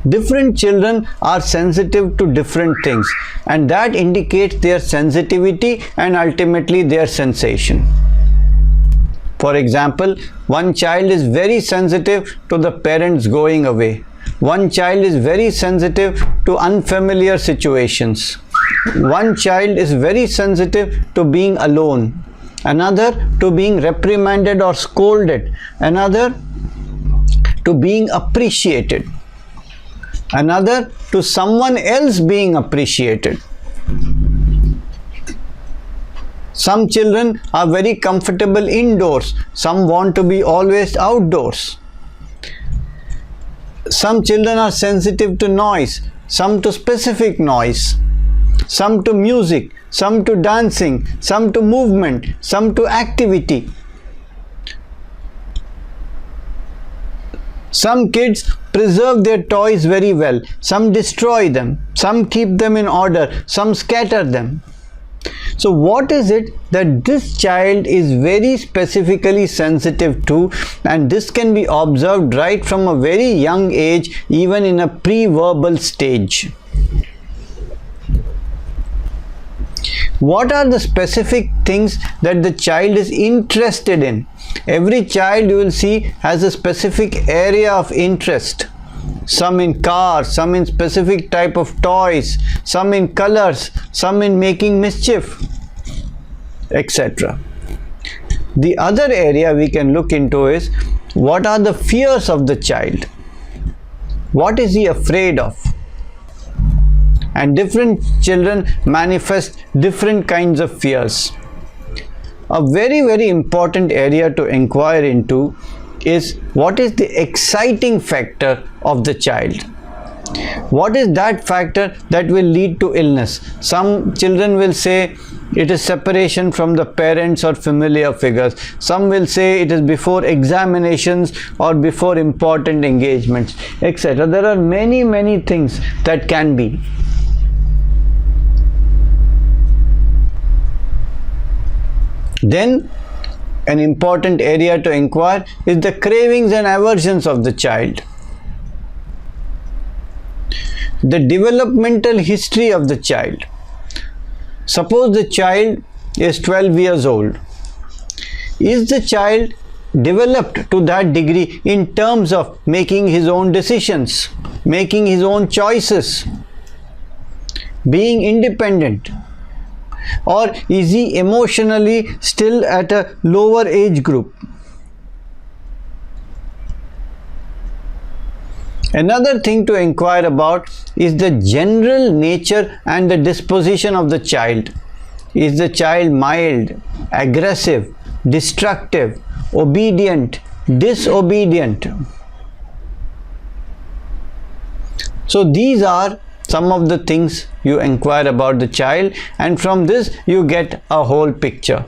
Different children are sensitive to different things, and that indicates their sensitivity and ultimately their sensation. For example, one child is very sensitive to the parents going away. One child is very sensitive to unfamiliar situations. One child is very sensitive to being alone. Another to being reprimanded or scolded. Another to being appreciated. Another to someone else being appreciated. Some children are very comfortable indoors. Some want to be always outdoors. Some children are sensitive to noise, some to specific noise, some to music, some to dancing, some to movement, some to activity. Some kids preserve their toys very well, some destroy them, some keep them in order, some scatter them. So what is it that this child is very specifically sensitive to, and this can be observed right from a very young age, even in a pre-verbal stage. What are the specific things that the child is interested in? Every child, you will see, has a specific area of interest. Some in cars, some in specific type of toys, some in colors, some in making mischief, etc. The other area we can look into is, what are the fears of the child? What is he afraid of? And different children manifest different kinds of fears. A very, very important area to inquire into is, what is the exciting factor of the child? What is that factor that will lead to illness? Some children will say it is separation from the parents or familiar figures. Some will say it is before examinations or before important engagements, etc. There are many, many things that can be. Then, an important area to inquire is the cravings and aversions of the child. The developmental history of the child. Suppose the child is 12 years old. Is the child developed to that degree in terms of making his own decisions, making his own choices, being independent? Or is he emotionally still at a lower age group? Another thing to inquire about is the general nature and the disposition of the child. Is the child mild, aggressive, destructive, obedient, disobedient? So these are some of the things you inquire about the child, and from this you get a whole picture.